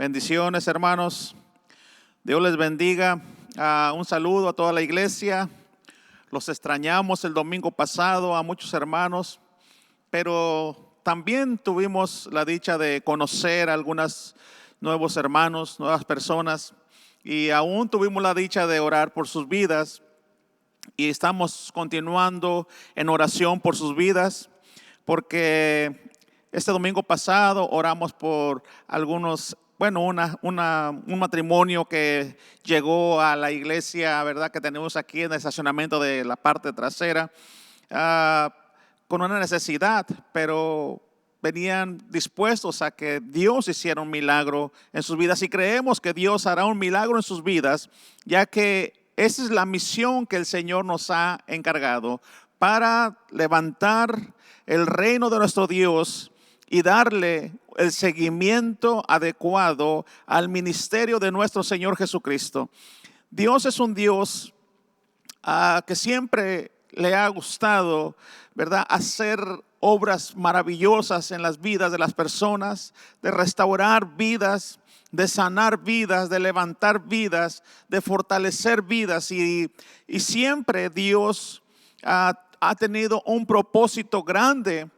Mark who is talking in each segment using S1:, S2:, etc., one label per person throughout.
S1: Bendiciones, hermanos. Dios les bendiga. Un saludo a toda la iglesia. Los extrañamos el domingo pasado a muchos hermanos, pero también tuvimos la dicha de conocer a algunos nuevos hermanos, nuevas personas, y aún tuvimos la dicha de orar por sus vidas. Y estamos continuando en oración por sus vidas, porque este domingo pasado oramos por algunos, un matrimonio que llegó a la iglesia, ¿verdad? Que tenemos aquí en el estacionamiento de la parte trasera, con una necesidad, pero venían dispuestos a que Dios hiciera un milagro en sus vidas, y creemos que Dios hará un milagro en sus vidas, ya que esa es la misión que el Señor nos ha encargado, para levantar el reino de nuestro Dios y darle el seguimiento adecuado al ministerio de nuestro Señor Jesucristo. Dios es un Dios que siempre le ha gustado, ¿verdad?, hacer obras maravillosas en las vidas de las personas, de restaurar vidas, de sanar vidas, de levantar vidas, de fortalecer vidas. Y siempre Dios ha tenido un propósito grande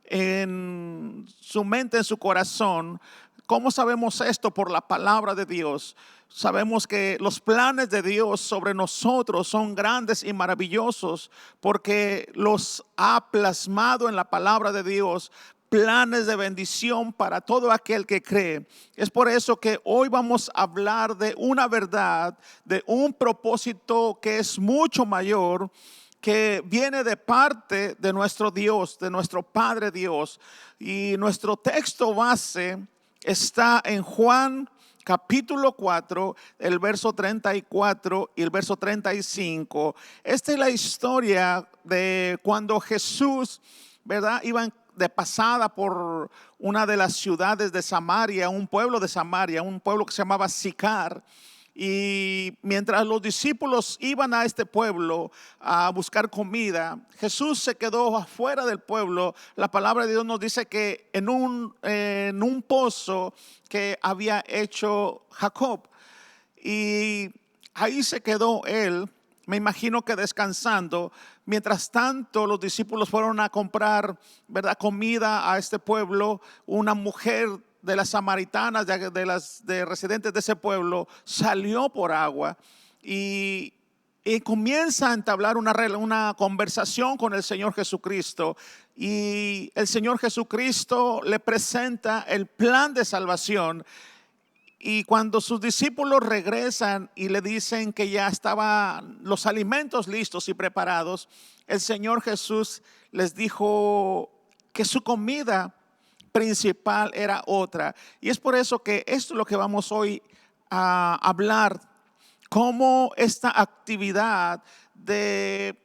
S1: en su mente, en su corazón. ¿Cómo sabemos esto? Por la palabra de Dios. Sabemos que los planes de Dios sobre nosotros son grandes y maravillosos, porque los ha plasmado en la palabra de Dios, planes de bendición para todo aquel que cree. Es por eso que hoy vamos a hablar de una verdad, de un propósito que es mucho mayor, que viene de parte de nuestro Dios, de nuestro Padre Dios. Y nuestro texto base está en Juan capítulo 4, el verso 34 y el verso 35. Esta es la historia de cuando Jesús, ¿verdad?, iba de pasada por una de las ciudades de Samaria, un pueblo de Samaria, un pueblo que se llamaba Sicar. Y mientras los discípulos iban a este pueblo a buscar comida, Jesús se quedó afuera del pueblo. La palabra de Dios nos dice que en un pozo que había hecho Jacob. Y ahí se quedó él, me imagino que descansando. Mientras tanto, los discípulos fueron a comprar, ¿verdad?, comida a este pueblo. Una mujer de las samaritanas, de residentes de ese pueblo, salió por agua y comienza a entablar una conversación con el Señor Jesucristo. Y el Señor Jesucristo le presenta el plan de salvación. Y cuando sus discípulos regresan y le dicen que ya estaban los alimentos listos y preparados, el Señor Jesús les dijo que su comida principal era otra. Y es por eso que esto es lo que vamos hoy a hablar, cómo esta actividad de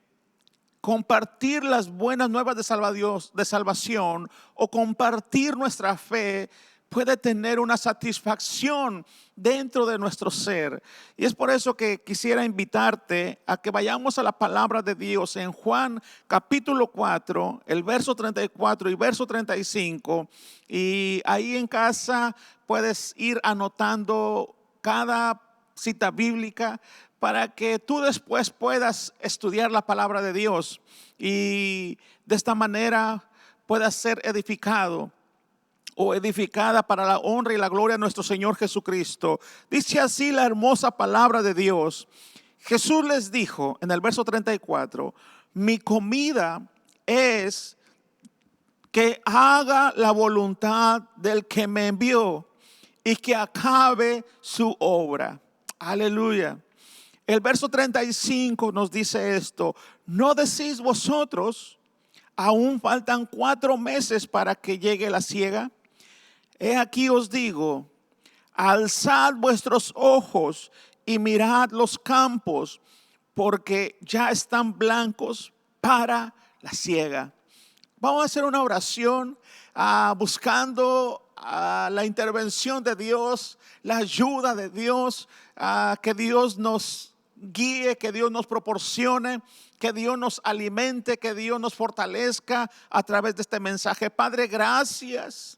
S1: compartir las buenas nuevas de salvación, o compartir nuestra fe, puede tener una satisfacción dentro de nuestro ser. Y es por eso que quisiera invitarte a que vayamos a la palabra de Dios en Juan capítulo 4, el verso 34 y verso 35. Y ahí en casa puedes ir anotando cada cita bíblica, para que tú después puedas estudiar la palabra de Dios y de esta manera puedas ser edificado o edificada para la honra y la gloria de nuestro Señor Jesucristo. Dice así la hermosa palabra de Dios. Jesús les dijo en el verso 34: mi comida es que haga la voluntad del que me envió y que acabe su obra. Aleluya. El verso 35 nos dice esto: ¿no decís vosotros, aún faltan 4 meses para que llegue la siega? He aquí os digo, alzad vuestros ojos y mirad los campos, porque ya están blancos para la siega. Vamos a hacer una oración buscando la intervención de Dios, la ayuda de Dios, que Dios nos guíe, que Dios nos proporcione, que Dios nos alimente, que Dios nos fortalezca a través de este mensaje. Padre, gracias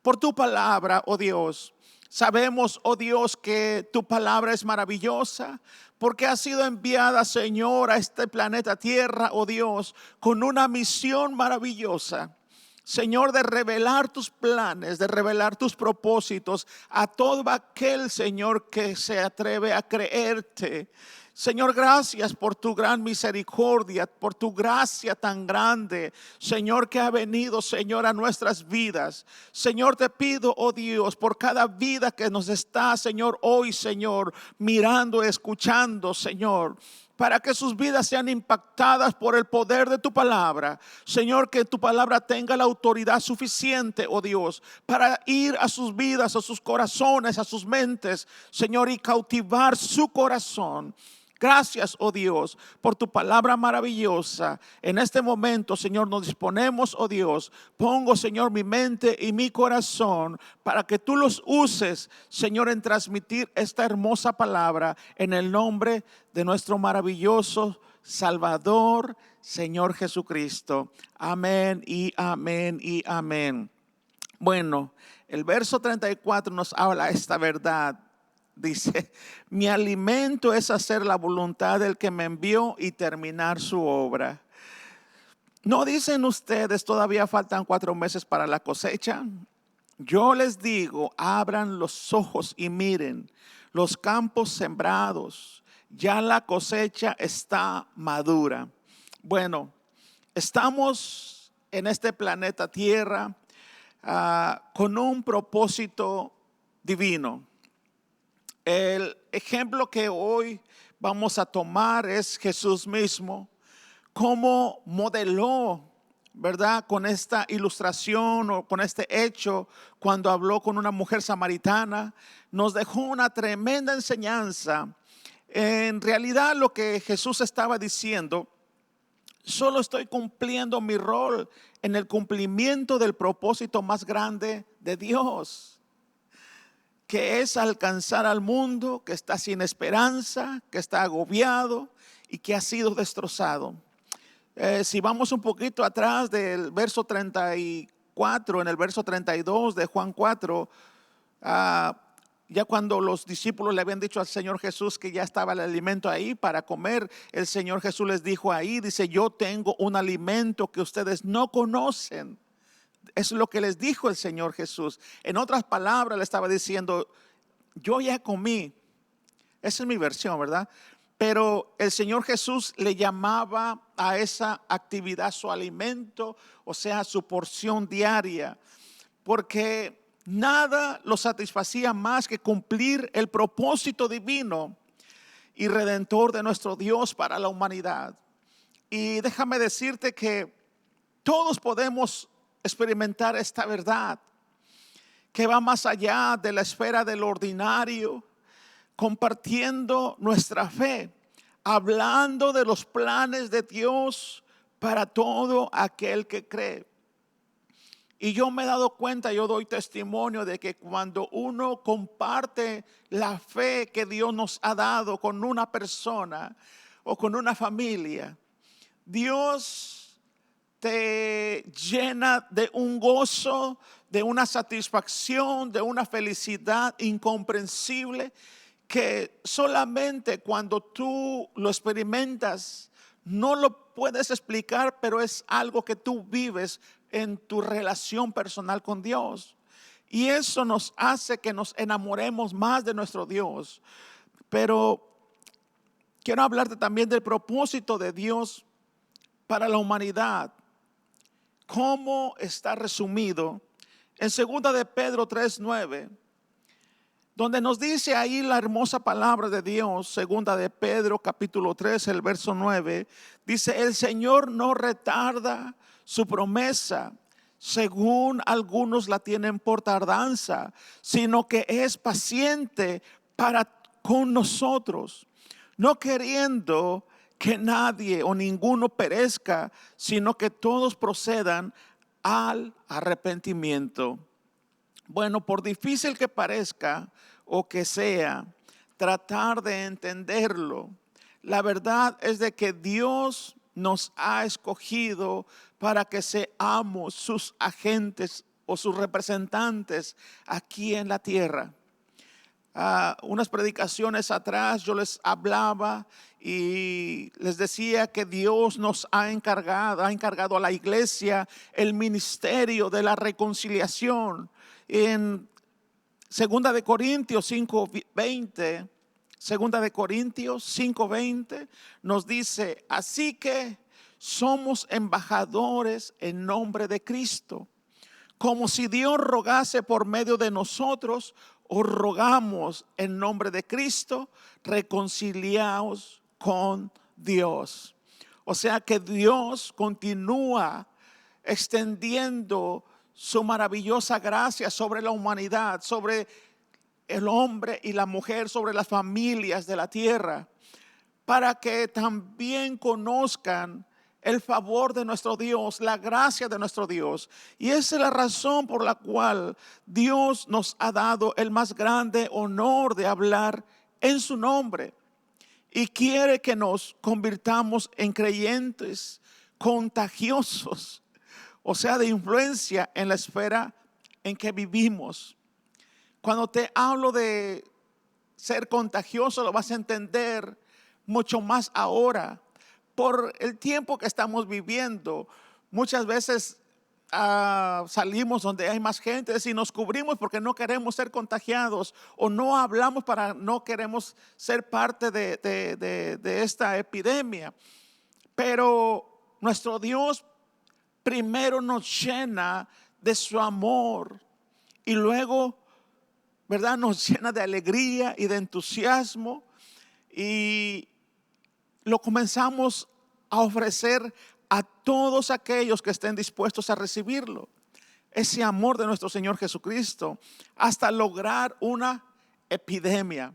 S1: por tu palabra, oh Dios. Sabemos, oh Dios, que tu palabra es maravillosa, porque ha sido enviada, Señor, a este planeta Tierra, oh Dios, con una misión maravillosa. Señor, de revelar tus planes, de revelar tus propósitos a todo aquel, Señor, que se atreve a creerte. Señor, gracias por tu gran misericordia, por tu gracia tan grande, Señor, que ha venido, Señor, a nuestras vidas. Señor, te pido, oh Dios, por cada vida que nos está, Señor, hoy, Señor, mirando, escuchando, Señor, para que sus vidas sean impactadas por el poder de tu palabra. Señor, que tu palabra tenga la autoridad suficiente, oh Dios, para ir a sus vidas, a sus corazones, a sus mentes, Señor, y cautivar su corazón. Gracias, oh Dios, por tu palabra maravillosa. En este momento, Señor, nos disponemos, oh Dios. Pongo, Señor, mi mente y mi corazón para que tú los uses, Señor, en transmitir esta hermosa palabra en el nombre de nuestro maravilloso Salvador, Señor Jesucristo. Amén y amén y amén. Bueno, el verso 34 nos habla esta verdad. Dice, mi alimento es hacer la voluntad del que me envió y terminar su obra. ¿No dicen ustedes todavía faltan 4 meses para la cosecha? Yo les digo, abran los ojos y miren los campos sembrados. Ya la cosecha está madura. Bueno, estamos en este planeta Tierra con un propósito divino. El ejemplo que hoy vamos a tomar es Jesús mismo, cómo modeló, ¿verdad? Con esta ilustración o con este hecho, cuando habló con una mujer samaritana, nos dejó una tremenda enseñanza. En realidad lo que Jesús estaba diciendo, solo estoy cumpliendo mi rol en el cumplimiento del propósito más grande de Dios, que es alcanzar al mundo que está sin esperanza, que está agobiado y que ha sido destrozado. Si vamos un poquito atrás del verso 34, en el verso 32 de Juan 4, ya cuando los discípulos le habían dicho al Señor Jesús que ya estaba el alimento ahí para comer, el Señor Jesús les dijo ahí, dice, yo tengo un alimento que ustedes no conocen. Eso es lo que les dijo el Señor Jesús. En otras palabras le estaba diciendo, yo ya comí. Esa es mi versión, ¿verdad? Pero el Señor Jesús le llamaba a esa actividad su alimento, o sea, su porción diaria, porque nada lo satisfacía más que cumplir el propósito divino y redentor de nuestro Dios para la humanidad. Y déjame decirte que todos podemos experimentar esta verdad que va más allá de la esfera del ordinario, compartiendo nuestra fe, hablando de los planes de Dios para todo aquel que cree. Y yo me he dado cuenta, yo doy testimonio de que cuando uno comparte la fe que Dios nos ha dado con una persona o con una familia, Dios te llena de un gozo, de una satisfacción, de una felicidad incomprensible que solamente cuando tú lo experimentas no lo puedes explicar, pero es algo que tú vives en tu relación personal con Dios. Y eso nos hace que nos enamoremos más de nuestro Dios. Pero quiero hablarte también del propósito de Dios para la humanidad. ¿Cómo está resumido en 2 de Pedro 3:9? Donde nos dice ahí la hermosa palabra de Dios, 2 de Pedro capítulo 3, el verso 9, dice, el Señor no retarda su promesa, según algunos la tienen por tardanza, sino que es paciente para con nosotros, no queriendo que nadie o ninguno perezca, sino que todos procedan al arrepentimiento. Bueno, por difícil que parezca o que sea, tratar de entenderlo, la verdad es de que Dios nos ha escogido para que seamos sus agentes o sus representantes aquí en la tierra. unas predicaciones atrás yo les hablaba y les decía que Dios nos ha encargado a la iglesia el ministerio de la reconciliación. En Segunda de Corintios 5:20, Segunda de Corintios 5:20 nos dice: así que somos embajadores en nombre de Cristo, como si Dios rogase por medio de nosotros. Os rogamos en nombre de Cristo, reconciliaos con Dios. O sea que Dios continúa extendiendo su maravillosa gracia sobre la humanidad, sobre el hombre y la mujer, sobre las familias de la tierra, para que también conozcan el favor de nuestro Dios, la gracia de nuestro Dios. Y esa es la razón por la cual Dios nos ha dado el más grande honor de hablar en su nombre. Y quiere que nos convirtamos en creyentes contagiosos, o sea, de influencia en la esfera en que vivimos. Cuando te hablo de ser contagioso, lo vas a entender mucho más ahora. Por el tiempo que estamos viviendo, muchas veces salimos donde hay más gente y nos cubrimos porque no queremos ser contagiados, o no hablamos para no queremos ser parte de esta epidemia. Pero nuestro Dios primero nos llena de su amor y luego, ¿verdad?, nos llena de alegría y de entusiasmo, y lo comenzamos a ofrecer a todos aquellos que estén dispuestos a recibirlo. Ese amor de nuestro Señor Jesucristo, hasta lograr una epidemia.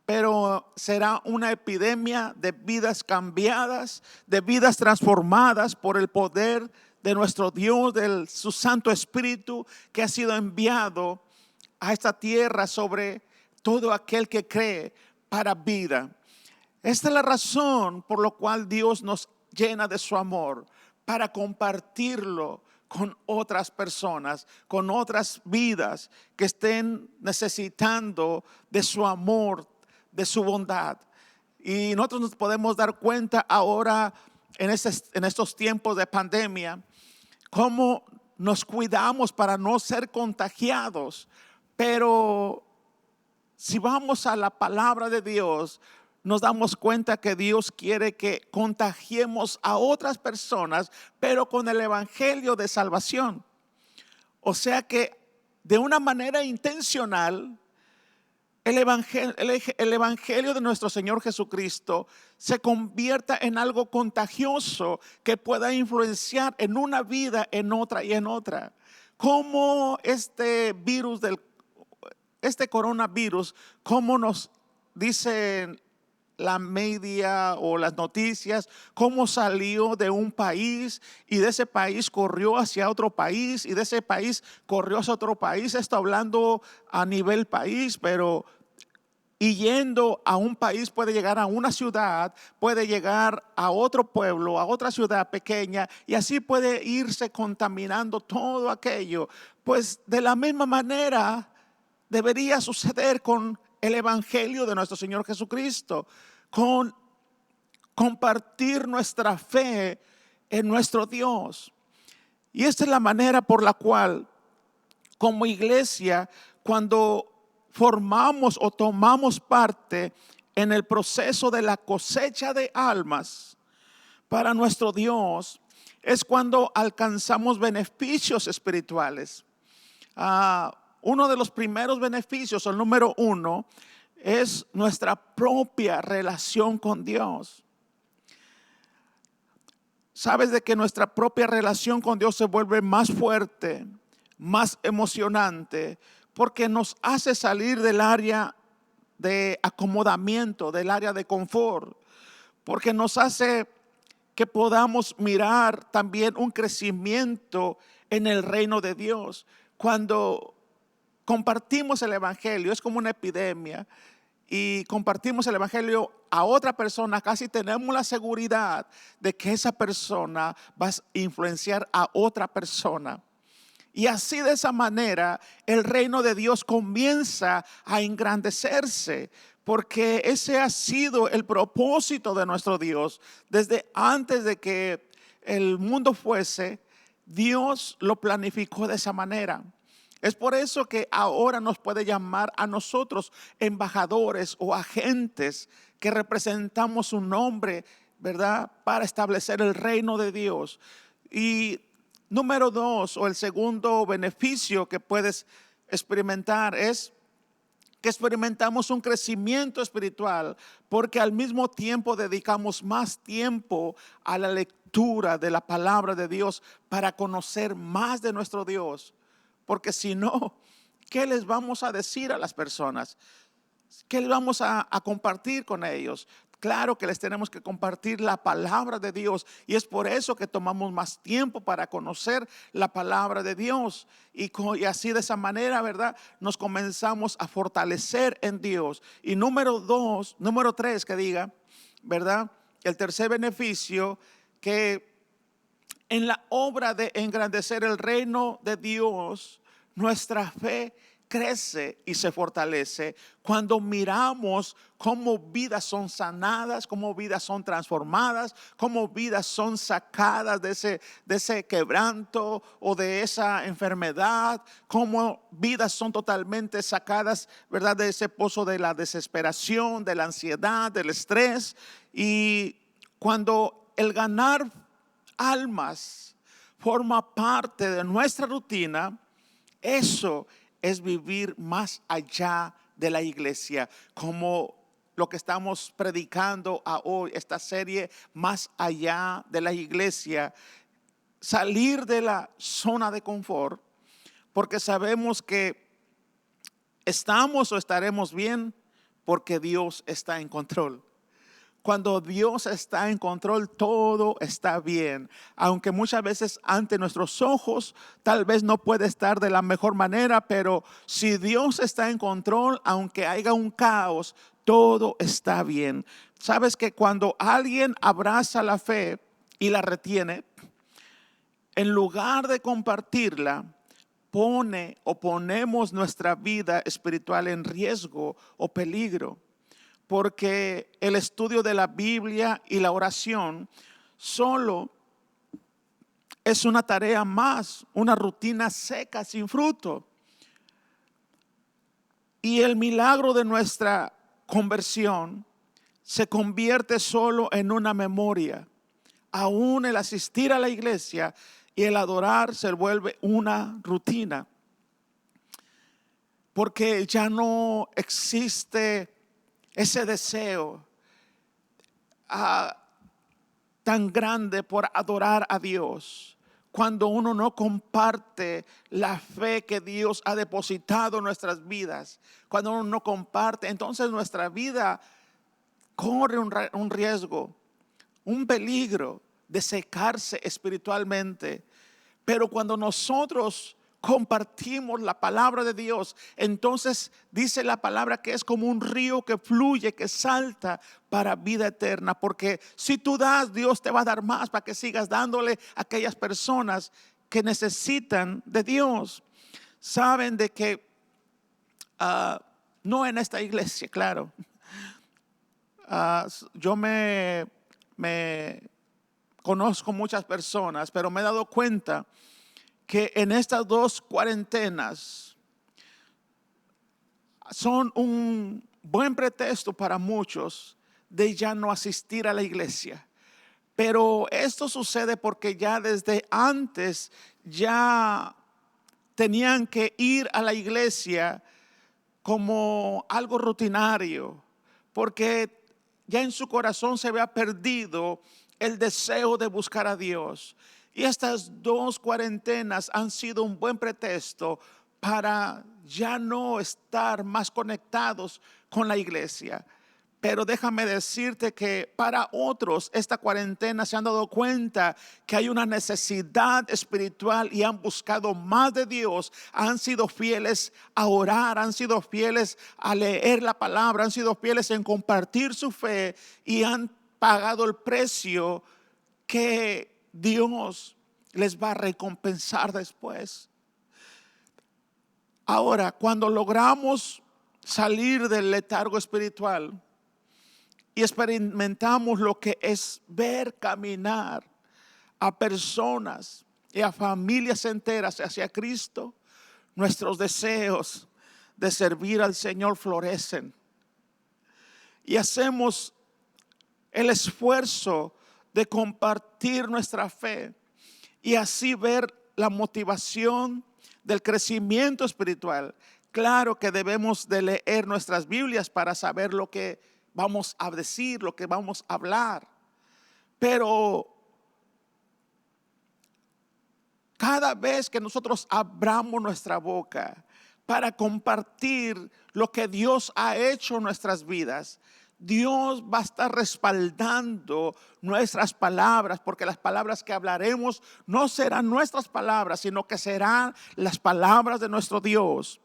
S1: Pero será una epidemia de vidas cambiadas, de vidas transformadas por el poder de nuestro Dios, de su Santo Espíritu que ha sido enviado a esta tierra sobre todo aquel que cree para vida. Esta es la razón por la cual Dios nos llena de su amor, para compartirlo con otras personas, con otras vidas que estén necesitando de su amor, de su bondad. Y nosotros nos podemos dar cuenta ahora en estos tiempos de pandemia, cómo nos cuidamos para no ser contagiados. Pero si vamos a la palabra de Dios, nos damos cuenta que Dios quiere que contagiemos a otras personas, pero con el evangelio de salvación. O sea que de una manera intencional, el evangelio de nuestro Señor Jesucristo se convierta en algo contagioso que pueda influenciar en una vida, en otra y en otra. Como este coronavirus, como nos dicen la media o las noticias, cómo salió de un país y de ese país corrió hacia otro país y de ese país corrió hacia otro país. Esto hablando a nivel país, pero y yendo a un país puede llegar a una ciudad, puede llegar a otro pueblo, a otra ciudad pequeña, y así puede irse contaminando todo aquello. Pues de la misma manera debería suceder con el evangelio de nuestro Señor Jesucristo, con compartir nuestra fe en nuestro Dios. Y esta es la manera por la cual, como iglesia, cuando formamos o tomamos parte en el proceso de la cosecha de almas para nuestro Dios, es cuando alcanzamos beneficios espirituales. Uno de los primeros beneficios, el número uno, es nuestra propia relación con Dios. Sabes de que nuestra propia relación con Dios se vuelve más fuerte, más emocionante, porque nos hace salir del área de acomodamiento, del área de confort, porque nos hace que podamos mirar también un crecimiento en el reino de Dios. Cuando compartimos el evangelio, es como una epidemia, y compartimos el evangelio a otra persona, casi tenemos la seguridad de que esa persona va a influenciar a otra persona. Y así de esa manera el reino de Dios comienza a engrandecerse, porque ese ha sido el propósito de nuestro Dios. Desde antes de que el mundo fuese, Dios lo planificó de esa manera. Es por eso que ahora nos puede llamar a nosotros embajadores o agentes que representamos su nombre, ¿verdad? Para establecer el reino de Dios. Y número 2, o el segundo beneficio que puedes experimentar es que experimentamos un crecimiento espiritual, porque al mismo tiempo dedicamos más tiempo a la lectura de la palabra de Dios para conocer más de nuestro Dios. Porque si no, ¿qué les vamos a decir a las personas? ¿Qué les vamos a compartir con ellos? Claro que les tenemos que compartir la palabra de Dios, y es por eso que tomamos más tiempo para conocer la palabra de Dios. Y así de esa manera, ¿verdad? Nos comenzamos a fortalecer en Dios. Y número 3 que diga, ¿verdad? El tercer beneficio, que en la obra de engrandecer el reino de Dios, nuestra fe crece y se fortalece cuando miramos cómo vidas son sanadas, cómo vidas son transformadas, cómo vidas son sacadas de ese quebranto o de esa enfermedad, cómo vidas son totalmente sacadas, ¿verdad?, de ese pozo de la desesperación, de la ansiedad, del estrés. Y cuando el ganar almas forma parte de nuestra rutina, eso es vivir más allá de la iglesia, como lo que estamos predicando a hoy, esta serie Más allá de la iglesia. Salir de la zona de confort, porque sabemos que estamos o estaremos bien porque Dios está en control. Cuando Dios está en control, todo está bien. Aunque muchas veces ante nuestros ojos tal vez no puede estar de la mejor manera, pero si Dios está en control, aunque haya un caos, todo está bien. Sabes que cuando alguien abraza la fe y la retiene, en lugar de compartirla, ponemos nuestra vida espiritual en riesgo o peligro. Porque el estudio de la Biblia y la oración solo es una tarea más, una rutina seca sin fruto. Y el milagro de nuestra conversión se convierte solo en una memoria. Aún el asistir a la iglesia y el adorar se vuelve una rutina. Porque ya no existe ese deseo tan grande por adorar a Dios, cuando uno no comparte la fe que Dios ha depositado en nuestras vidas. Cuando uno no comparte, entonces nuestra vida corre un riesgo, un peligro de secarse espiritualmente. Pero cuando nosotros compartimos la palabra de Dios, entonces dice la palabra que es como un río que fluye, que salta para vida eterna. Porque si tú das, Dios te va a dar más para que sigas dándole a aquellas personas que necesitan de Dios. Saben de que no en esta iglesia, claro. Yo me conozco muchas personas, pero me he dado cuenta que en estas 2 cuarentenas son un buen pretexto para muchos de ya no asistir a la iglesia. Pero esto sucede porque ya desde antes ya tenían que ir a la iglesia como algo rutinario, porque ya en su corazón se había perdido el deseo de buscar a Dios. Y estas 2 cuarentenas han sido un buen pretexto para ya no estar más conectados con la iglesia. Pero déjame decirte que para otros esta cuarentena se han dado cuenta que hay una necesidad espiritual y han buscado más de Dios. Han sido fieles a orar, han sido fieles a leer la palabra, han sido fieles en compartir su fe y han pagado el precio que Dios les va a recompensar después. Ahora, cuando logramos salir del letargo espiritual y experimentamos lo que es ver caminar a personas y a familias enteras hacia Cristo, nuestros deseos de servir al Señor florecen. Y hacemos el esfuerzo de compartir nuestra fe y así ver la motivación del crecimiento espiritual. Claro que debemos de leer nuestras Biblias para saber lo que vamos a decir, lo que vamos a hablar. Pero cada vez que nosotros abramos nuestra boca para compartir lo que Dios ha hecho en nuestras vidas, Dios va a estar respaldando nuestras palabras, porque las palabras que hablaremos no serán nuestras palabras, sino que serán las palabras de nuestro Dios.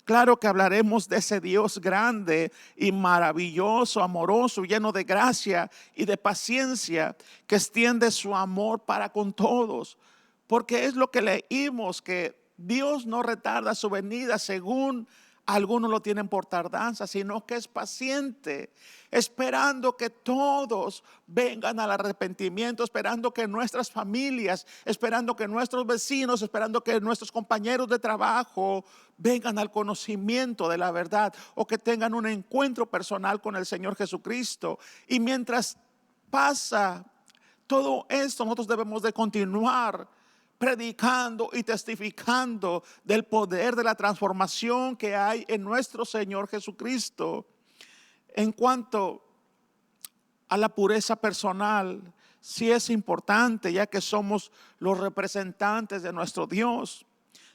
S1: Claro que hablaremos de ese Dios grande y maravilloso, amoroso, lleno de gracia y de paciencia, que extiende su amor para con todos. Porque es lo que leímos, que Dios no retarda su venida según algunos lo tienen por tardanza, sino que es paciente, esperando que todos vengan al arrepentimiento, esperando que nuestras familias, esperando que nuestros vecinos, esperando que nuestros compañeros de trabajo vengan al conocimiento de la verdad, o que tengan un encuentro personal con el Señor Jesucristo. Y mientras pasa todo esto, nosotros debemos de continuar predicando y testificando del poder de la transformación que hay en nuestro Señor Jesucristo. En cuanto a la pureza personal, sí es importante, ya que somos los representantes de nuestro Dios.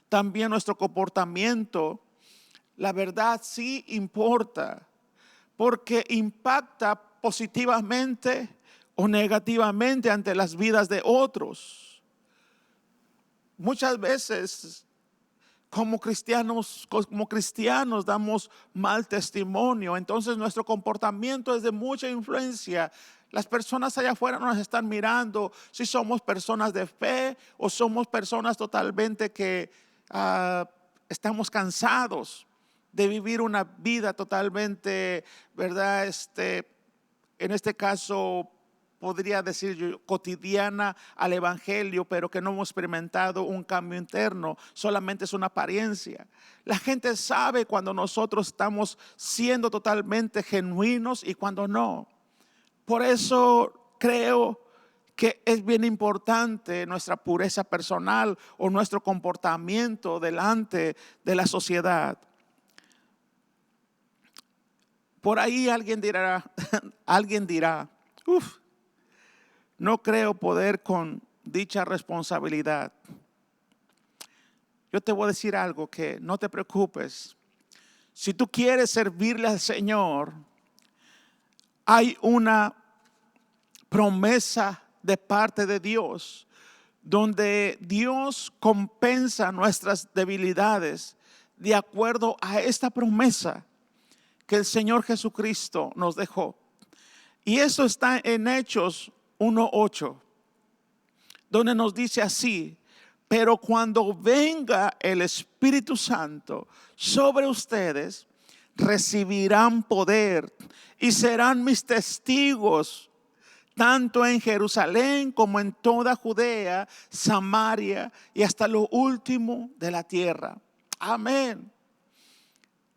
S1: También nuestro comportamiento, la verdad, sí importa, porque impacta positivamente o negativamente ante las vidas de otros. Muchas veces como cristianos damos mal testimonio, entonces nuestro comportamiento es de mucha influencia. Las personas allá afuera nos están mirando si somos personas de fe o somos personas totalmente que estamos cansados de vivir una vida totalmente, ¿verdad? En este caso podría decir yo, cotidiana al evangelio, pero que no hemos experimentado un cambio interno, solamente es una apariencia. La gente sabe cuando nosotros estamos siendo totalmente genuinos y cuando no. Por eso creo que es bien importante nuestra pureza personal o nuestro comportamiento delante de la sociedad. Por ahí alguien dirá, no creo poder con dicha responsabilidad. Yo te voy a decir algo, que no te preocupes. Si tú quieres servirle al Señor, hay una promesa de parte de Dios, donde Dios compensa nuestras debilidades de acuerdo a esta promesa que el Señor Jesucristo nos dejó. Y eso está en Hechos 1:8, donde nos dice así: pero cuando venga el Espíritu Santo sobre ustedes, recibirán poder y serán mis testigos, tanto en Jerusalén como en toda Judea, Samaria y hasta lo último de la tierra. Amén.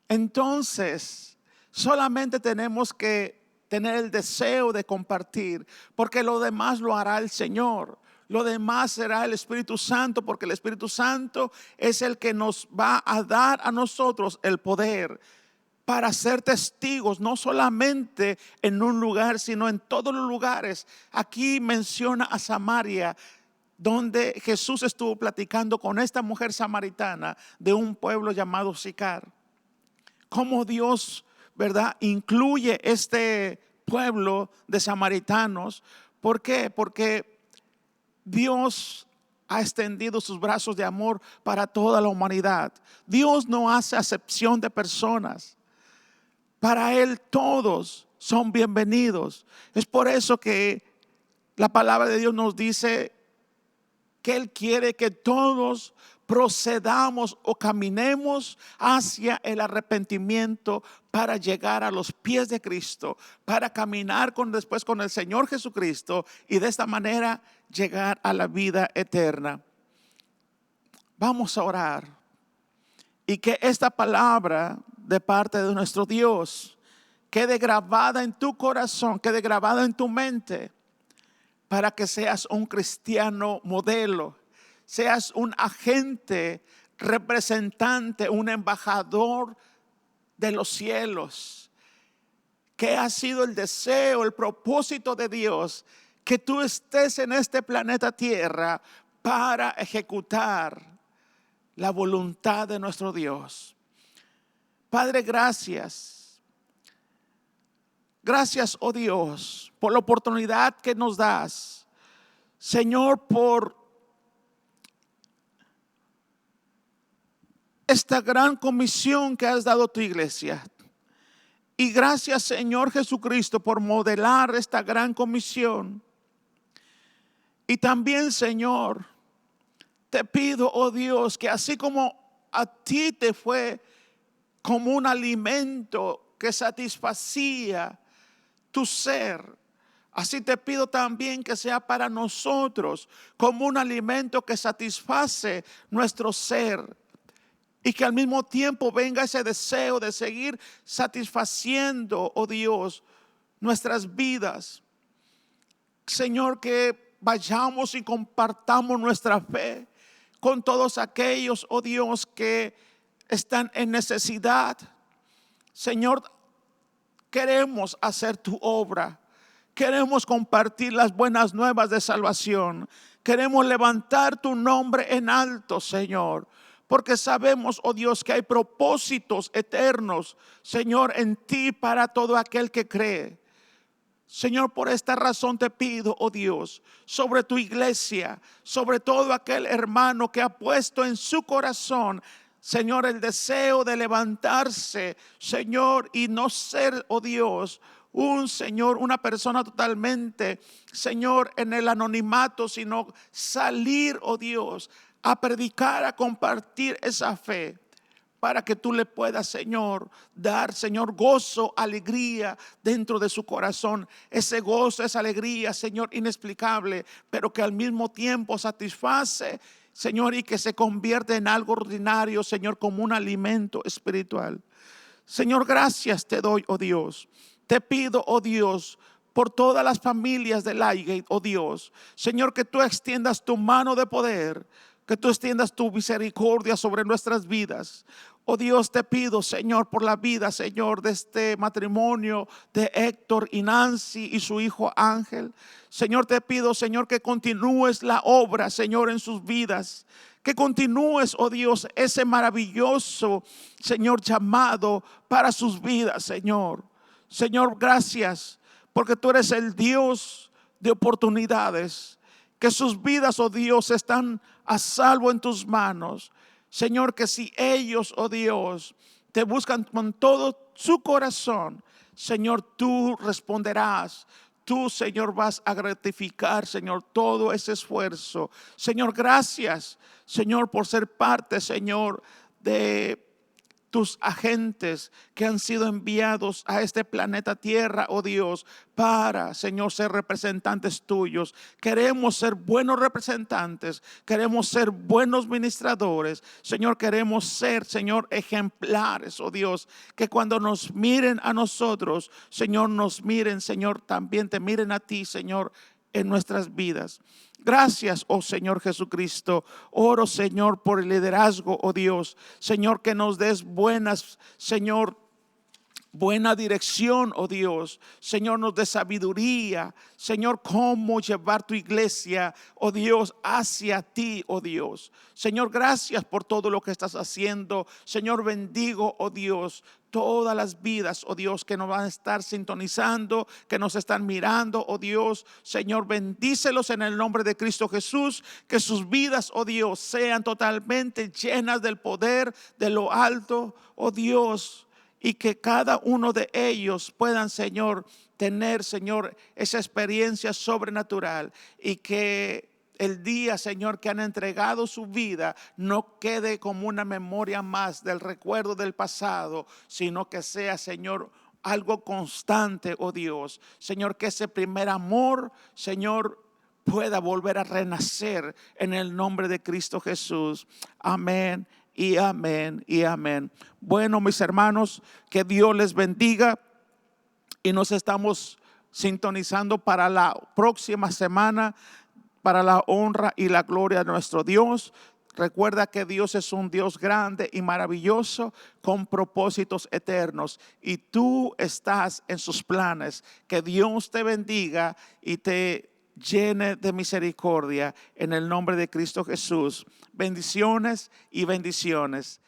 S1: Entonces, solamente tenemos que tener el deseo de compartir, porque lo demás lo hará el Señor. Lo demás será el Espíritu Santo, porque el Espíritu Santo es el que nos va a dar a nosotros el poder para ser testigos, no solamente en un lugar, sino en todos los lugares. Aquí menciona a Samaria, donde Jesús estuvo platicando con esta mujer samaritana de un pueblo llamado Sicar. Cómo Dios, ¿verdad?, incluye este pueblo de samaritanos. ¿Por qué? Porque Dios ha extendido sus brazos de amor para toda la humanidad. Dios no hace acepción de personas. Para Él todos son bienvenidos. Es por eso que la palabra de Dios nos dice que Él quiere que todos procedamos o caminemos hacia el arrepentimiento para llegar a los pies de Cristo, para caminar después con el Señor Jesucristo y de esta manera llegar a la vida eterna. Vamos a orar y que esta palabra de parte de nuestro Dios quede grabada en tu corazón, quede grabada en tu mente, para que seas un cristiano modelo, seas un agente, representante, un embajador de los cielos. Que ha sido el deseo, el propósito de Dios, que tú estés en este planeta Tierra para ejecutar la voluntad de nuestro Dios. Padre, gracias. Gracias, oh Dios, por la oportunidad que nos das. Señor, por esta gran comisión que has dado a tu iglesia. Y gracias, Señor Jesucristo, por modelar esta gran comisión. Y también, Señor, te pido, oh Dios, que así como a ti te fue como un alimento que satisfacía tu ser, así te pido también que sea para nosotros como un alimento que satisface nuestro ser. Y que al mismo tiempo venga ese deseo de seguir satisfaciendo, oh Dios, nuestras vidas. Señor, que vayamos y compartamos nuestra fe con todos aquellos, oh Dios, que están en necesidad. Señor, queremos hacer tu obra. Queremos compartir las buenas nuevas de salvación. Queremos levantar tu nombre en alto, Señor. Porque sabemos, oh Dios, que hay propósitos eternos, Señor, en ti para todo aquel que cree. Señor, por esta razón te pido, oh Dios, sobre tu iglesia, sobre todo aquel hermano que ha puesto en su corazón, Señor, el deseo de levantarse, Señor, y no ser, oh Dios, una persona totalmente, Señor, en el anonimato, sino salir, oh Dios, a predicar, a compartir esa fe, para que tú le puedas, Señor, dar, Señor, gozo, alegría dentro de su corazón. Ese gozo, esa alegría, Señor, inexplicable, pero que al mismo tiempo satisface, Señor, y que se convierte en algo ordinario, Señor, como un alimento espiritual. Señor, gracias te doy, oh Dios. Te pido, oh Dios, por todas las familias del Highgate, oh Dios. Señor, que tú extiendas tu mano de poder, que tú extiendas tu misericordia sobre nuestras vidas. Oh Dios, te pido, Señor, por la vida, Señor, de este matrimonio de Héctor y Nancy y su hijo Ángel. Señor, te pido, Señor, que continúes la obra, Señor, en sus vidas. Que continúes, oh Dios, ese maravilloso, Señor, llamado para sus vidas, Señor. Señor, gracias, porque tú eres el Dios de oportunidades. Que sus vidas, oh Dios, están a salvo en tus manos. Señor, que si ellos, oh Dios, te buscan con todo su corazón, Señor, tú responderás. Tú, Señor, vas a gratificar, Señor, todo ese esfuerzo. Señor, gracias, Señor, por ser parte, Señor, de tus agentes que han sido enviados a este planeta Tierra, oh Dios, para, Señor, ser representantes tuyos. Queremos ser buenos representantes, queremos ser buenos ministradores. Señor, queremos ser, Señor, ejemplares, oh Dios, que cuando nos miren a nosotros, Señor, nos miren, Señor, también te miren a ti, Señor, en nuestras vidas. Gracias, oh Señor Jesucristo. Oro, Señor, por el liderazgo, oh Dios. Señor, que nos des buenas, Señor, buena dirección, oh Dios. Señor, nos dé sabiduría. Señor, cómo llevar tu iglesia, oh Dios, hacia ti, oh Dios. Señor, gracias por todo lo que estás haciendo. Señor, bendigo, oh Dios, todas las vidas, oh Dios, que nos van a estar sintonizando, que nos están mirando, oh Dios. Señor, bendícelos en el nombre de Cristo Jesús. Que sus vidas, oh Dios, sean totalmente llenas del poder de lo alto, oh Dios. Y que cada uno de ellos puedan, Señor, tener, Señor, esa experiencia sobrenatural. Y que el día, Señor, que han entregado su vida, no quede como una memoria más del recuerdo del pasado, sino que sea, Señor, algo constante, oh Dios. Señor, que ese primer amor, Señor, pueda volver a renacer en el nombre de Cristo Jesús. Amén y amén y amén. Bueno, mis hermanos, que Dios les bendiga y nos estamos sintonizando para la próxima semana, para la honra y la gloria de nuestro Dios. Recuerda que Dios es un Dios grande y maravilloso con propósitos eternos y tú estás en sus planes. Que Dios te bendiga y te llene de misericordia en el nombre de Cristo Jesús. Bendiciones y bendiciones.